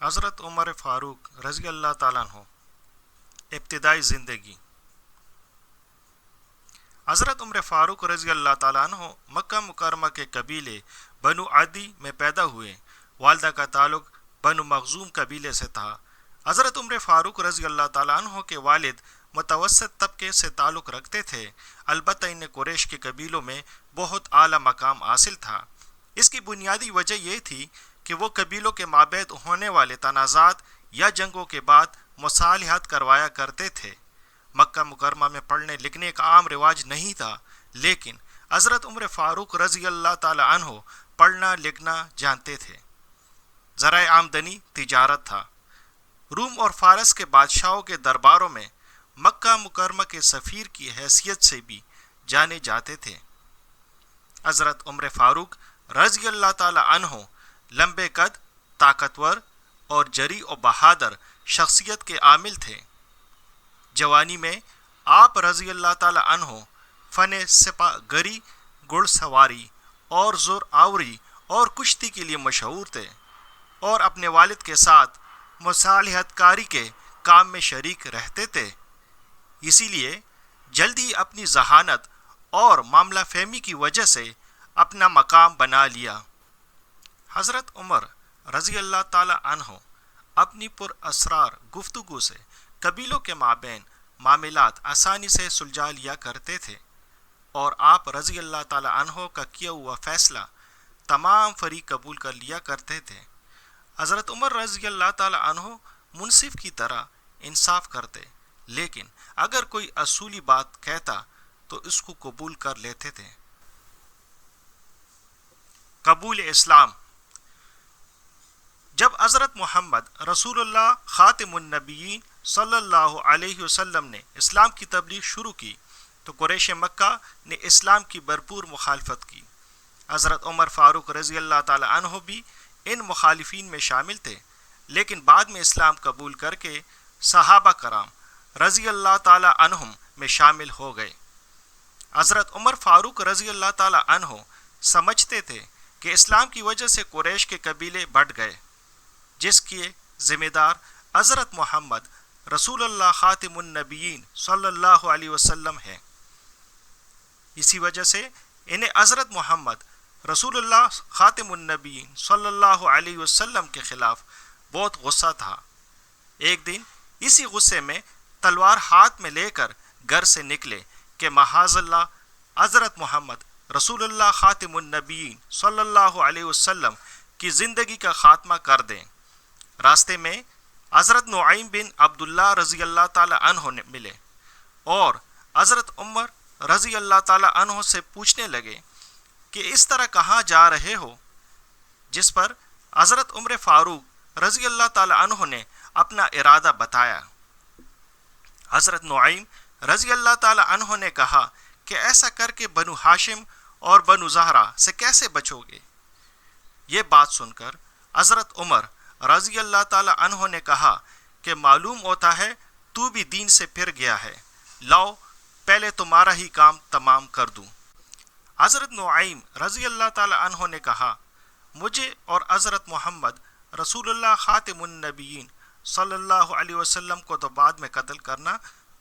حضرت عمر فاروق رضی اللہ تعالیٰ عنہ ابتدائی زندگی۔ حضرت عمر فاروق رضی اللہ تعالیٰ عنہ مکہ مکرمہ کے قبیلے بنو عدی میں پیدا ہوئے۔ والدہ کا تعلق بنو مخزوم قبیلے سے تھا۔ حضرت عمر فاروق رضی اللہ تعالیٰ عنہ کے والد متوسط طبقے سے تعلق رکھتے تھے، البتہ انہیں قریش کے قبیلوں میں بہت اعلیٰ مقام حاصل تھا۔ اس کی بنیادی وجہ یہ تھی کہ وہ قبیلوں کے مابین ہونے والے تنازعات یا جنگوں کے بعد مصالحت کروایا کرتے تھے۔ مکہ مکرمہ میں پڑھنے لکھنے کا عام رواج نہیں تھا، لیکن حضرت عمر فاروق رضی اللہ تعالی عنہ پڑھنا لکھنا جانتے تھے۔ ذرائع آمدنی تجارت تھا۔ روم اور فارس کے بادشاہوں کے درباروں میں مکہ مکرمہ کے سفیر کی حیثیت سے بھی جانے جاتے تھے۔ حضرت عمر فاروق رضی اللہ تعالی عنہ لمبے قد، طاقتور اور جری و بہادر شخصیت کے عامل تھے۔ جوانی میں آپ رضی اللہ تعالی عنہ فن سپاہ گری، گھڑ سواری اور زور آوری اور کشتی کے لیے مشہور تھے، اور اپنے والد کے ساتھ مصالحت کاری کے کام میں شریک رہتے تھے۔ اسی لیے جلدی اپنی ذہانت اور معاملہ فہمی کی وجہ سے اپنا مقام بنا لیا۔ حضرت عمر رضی اللہ تعالی عنہ اپنی پر اسرار گفتگو سے قبیلوں کے مابین معاملات آسانی سے سلجھا لیا کرتے تھے، اور آپ رضی اللہ تعالی عنہ کا کیا ہوا فیصلہ تمام فریق قبول کر لیا کرتے تھے۔ حضرت عمر رضی اللہ تعالی عنہ منصف کی طرح انصاف کرتے، لیکن اگر کوئی اصولی بات کہتا تو اس کو قبول کر لیتے تھے۔ قبول اسلام۔ جب حضرت محمد رسول اللہ خاتم النبیین صلی اللہ علیہ وسلم نے اسلام کی تبلیغ شروع کی تو قریش مکہ نے اسلام کی بھرپور مخالفت کی۔ حضرت عمر فاروق رضی اللہ تعالی عنہ بھی ان مخالفین میں شامل تھے، لیکن بعد میں اسلام قبول کر کے صحابہ کرام رضی اللہ تعالی عنہم میں شامل ہو گئے۔ حضرت عمر فاروق رضی اللہ تعالی عنہ سمجھتے تھے کہ اسلام کی وجہ سے قریش کے قبیلے بڑھ گئے، جس کے ذمہ دار حضرت محمد رسول اللہ خاتم النبیین صلی اللہ علیہ وسلم ہیں۔ اسی وجہ سے انہیں حضرت محمد رسول اللہ خاتم النبیین صلی اللہ علیہ وسلم کے خلاف بہت غصہ تھا۔ ایک دن اسی غصے میں تلوار ہاتھ میں لے کر گھر سے نکلے کہ معاذ اللہ حضرت محمد رسول اللہ خاتم النبیین صلی اللہ علیہ وسلم کی زندگی کا خاتمہ کر دیں۔ راستے میں حضرت نعیم بن عبداللہ رضی اللہ تعالی عنہ نے ملے اور حضرت عمر رضی اللہ تعالی عنہ سے پوچھنے لگے کہ اس طرح کہاں جا رہے ہو، جس پر حضرت عمر فاروق رضی اللہ تعالی عنہ نے اپنا ارادہ بتایا۔ حضرت نعیم رضی اللہ تعالی عنہ نے کہا کہ ایسا کر کے بنو ہاشم اور بنو زہرہ سے کیسے بچو گے؟ یہ بات سن کر حضرت عمر رضی اللہ تعالی عنہ نے کہا کہ معلوم ہوتا ہے تو بھی دین سے پھر گیا ہے، لاؤ پہلے تمہارا ہی کام تمام کر دوں۔ حضرت نعیم رضی اللہ تعالی عنہ نے کہا مجھے اور حضرت محمد رسول اللہ خاتم النبیین صلی اللہ علیہ وسلم کو تو بعد میں قتل کرنا،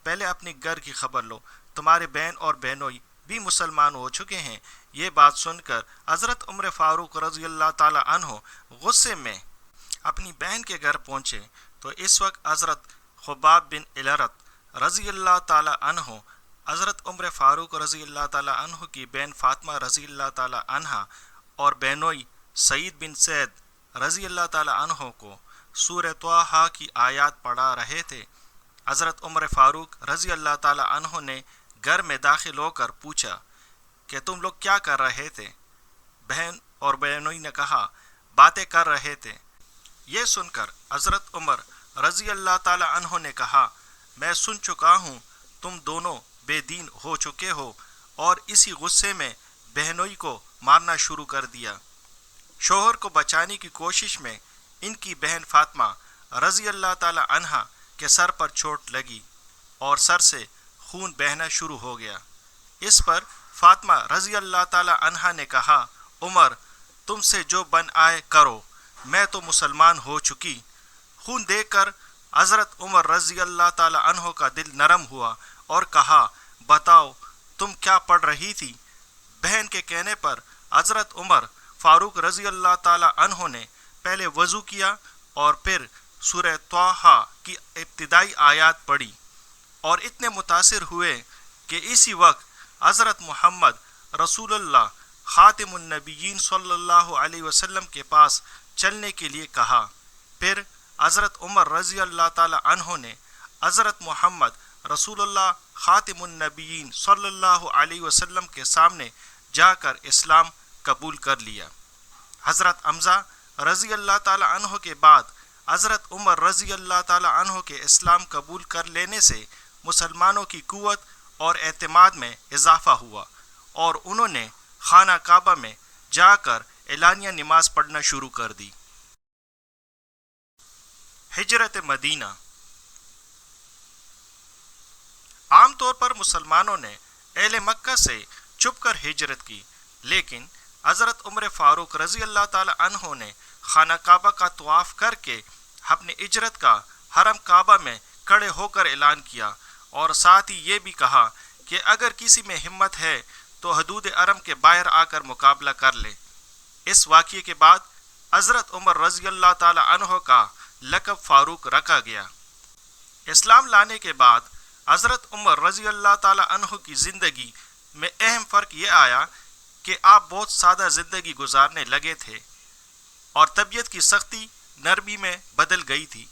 پہلے اپنی گھر کی خبر لو، تمہارے بہن اور بہنوئی بھی مسلمان ہو چکے ہیں۔ یہ بات سن کر حضرت عمر فاروق رضی اللہ تعالی عنہ غصے میں اپنی بہن کے گھر پہنچے تو اس وقت حضرت خباب بن الرت رضی اللہ تعالی عنہ حضرت عمر فاروق رضی اللہ تعالی عنہ کی بہن فاطمہ رضی اللہ تعالی عنہ اور بہنوئی سعید بن سعد رضی اللہ تعالی عنہ کو سورہ طٰہٰ کی آیات پڑھا رہے تھے۔ حضرت عمر فاروق رضی اللہ تعالی عنہ نے گھر میں داخل ہو کر پوچھا کہ تم لوگ کیا کر رہے تھے؟ بہن اور بہنوئی نے کہا باتیں کر رہے تھے۔ یہ سن کر حضرت عمر رضی اللہ تعالی عنہ نے کہا میں سن چکا ہوں تم دونوں بے دین ہو چکے ہو، اور اسی غصے میں بہنوئی کو مارنا شروع کر دیا۔ شوہر کو بچانے کی کوشش میں ان کی بہن فاطمہ رضی اللہ تعالی عنہ کے سر پر چوٹ لگی اور سر سے خون بہنا شروع ہو گیا۔ اس پر فاطمہ رضی اللہ تعالی عنہ نے کہا عمر تم سے جو بن آئے کرو، میں تو مسلمان ہو چکی، خون دیکھ کر حضرت عمر رضی اللہ تعالی عنہ کا دل نرم ہوا اور کہا بتاؤ تم کیا پڑھ رہی تھی؟ بہن کے کہنے پر حضرت عمر فاروق رضی اللہ تعالی عنہ نے پہلے وضو کیا اور پھر سورہ طٰہٰ کی ابتدائی آیات پڑھی اور اتنے متاثر ہوئے کہ اسی وقت حضرت محمد رسول اللہ خاتم النبیین صلی اللہ علیہ وسلم کے پاس چلنے کے لیے کہا۔ پھر حضرت عمر رضی اللہ تعالی عنہ نے حضرت محمد رسول اللہ خاتم النبیین صلی اللہ علیہ وسلم کے سامنے جا کر اسلام قبول کر لیا۔ حضرت حمزہ رضی اللہ تعالی عنہ کے بعد حضرت عمر رضی اللہ تعالی عنہ کے اسلام قبول کر لینے سے مسلمانوں کی قوت اور اعتماد میں اضافہ ہوا اور انہوں نے خانہ کعبہ میں جا کر اعلانیہ نماز پڑھنا شروع کر دی۔ ہجرت مدینہ۔ عام طور پر مسلمانوں نے اہل مکہ سے چھپ کر ہجرت کی، لیکن حضرت عمر فاروق رضی اللہ تعالی عنہ نے خانہ کعبہ کا طواف کر کے اپنی ہجرت کا حرم کعبہ میں کھڑے ہو کر اعلان کیا اور ساتھ ہی یہ بھی کہا کہ اگر کسی میں ہمت ہے تو حدود حرم کے باہر آ کر مقابلہ کر لے۔ اس واقعے کے بعد حضرت عمر رضی اللہ تعالی عنہ کا لقب فاروق رکھا گیا۔ اسلام لانے کے بعد حضرت عمر رضی اللہ تعالی عنہ کی زندگی میں اہم فرق یہ آیا کہ آپ بہت سادہ زندگی گزارنے لگے تھے اور طبیعت کی سختی نرمی میں بدل گئی تھی۔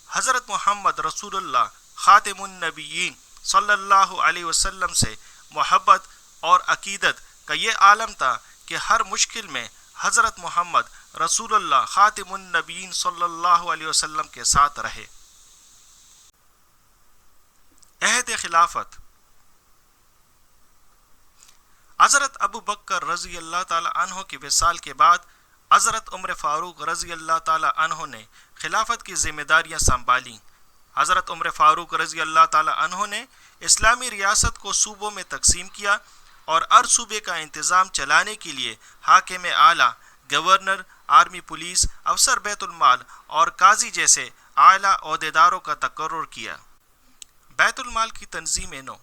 حضرت محمد رسول اللہ خاتم النبیین صلی اللہ علیہ وسلم سے محبت اور عقیدت کا یہ عالم تھا کہ ہر مشکل میں حضرت محمد رسول اللہ خاتم النبیین صلی اللہ علیہ وسلم کے ساتھ رہے۔ عہد خلافت۔ حضرت ابو بکر رضی اللہ تعالی عنہ کے وصال کے بعد حضرت عمر فاروق رضی اللہ تعالی عنہ نے خلافت کی ذمہ داریاں سنبھالیں۔ حضرت عمر فاروق رضی اللہ تعالی عنہ نے اسلامی ریاست کو صوبوں میں تقسیم کیا اور ہر صوبے کا انتظام چلانے کے لیے حاکم اعلیٰ، گورنر، آرمی پولیس، افسر بیت المال اور قاضی جیسے اعلیٰ عہدیداروں کا تقرر کیا۔ بیت المال کی تنظیم نو،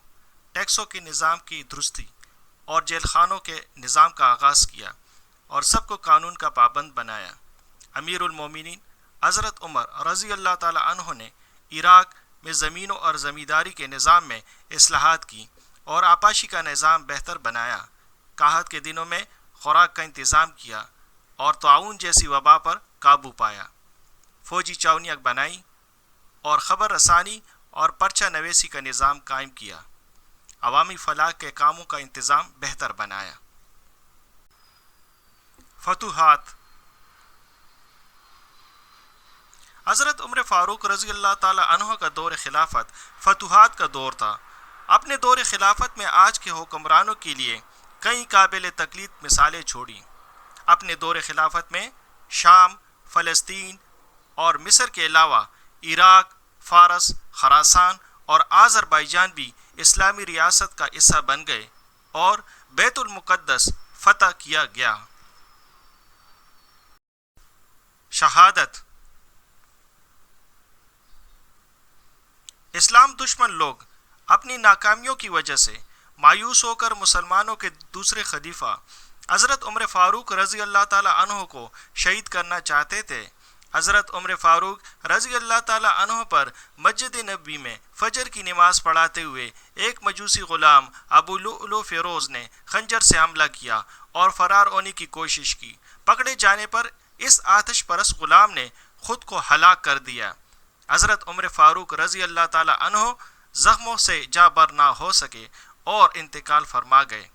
ٹیکسوں کے نظام کی درستی اور جیل خانوں کے نظام کا آغاز کیا اور سب کو قانون کا پابند بنایا۔ امیر المومنین حضرت عمر رضی اللہ تعالی عنہ نے عراق میں زمینوں اور زمینداری کے نظام میں اصلاحات کی اور آپاشی کا نظام بہتر بنایا، قحط کے دنوں میں خوراک کا انتظام کیا اور طاعون جیسی وبا پر قابو پایا، فوجی چاونیاں بنائی اور خبر رسانی اور پرچہ نویسی کا نظام قائم کیا، عوامی فلاح کے کاموں کا انتظام بہتر بنایا۔ فتوحات۔ حضرت عمر فاروق رضی اللہ تعالی عنہ کا دور خلافت فتوحات کا دور تھا۔ اپنے دور خلافت میں آج کے حکمرانوں کے لیے کئی قابل تقلید مثالیں چھوڑیں۔ اپنے دور خلافت میں شام، فلسطین اور مصر کے علاوہ عراق، فارس، خراسان اور آذربائیجان بھی اسلامی ریاست کا حصہ بن گئے اور بیت المقدس فتح کیا گیا۔ شہادت۔ اسلام دشمن لوگ اپنی ناکامیوں کی وجہ سے مایوس ہو کر مسلمانوں کے دوسرے خلیفہ حضرت عمر فاروق رضی اللہ تعالی عنہ کو شہید کرنا چاہتے تھے۔ حضرت عمر فاروق رضی اللہ تعالی عنہ پر مسجد نبوی میں فجر کی نماز پڑھاتے ہوئے ایک مجوسی غلام ابو لؤلؤ فیروز نے خنجر سے حملہ کیا اور فرار ہونے کی کوشش کی۔ پکڑے جانے پر اس آتش پرست غلام نے خود کو ہلاک کر دیا۔ حضرت عمر فاروق رضی اللہ تعالی عنہ زخموں سے جاں بر نہ ہو سکے اور انتقال فرما گئے۔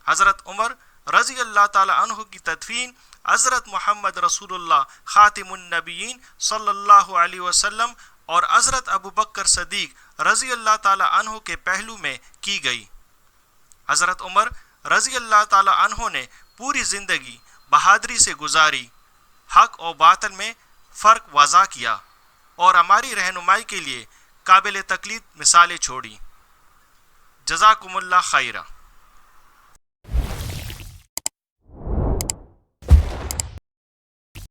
حضرت عمر رضی اللہ تعالی عنہ کی تدفین حضرت محمد رسول اللہ خاتم النبیین صلی اللہ علیہ وسلم اور حضرت ابو بکر صدیق رضی اللہ تعالی عنہ کے پہلو میں کی گئی۔ حضرت عمر رضی اللہ تعالی عنہ نے پوری زندگی بہادری سے گزاری، حق و باطل میں فرق واضح کیا اور ہماری رہنمائی کے لیے قابل تقلید مثالیں چھوڑی۔ جزاکم اللہ خیرہ۔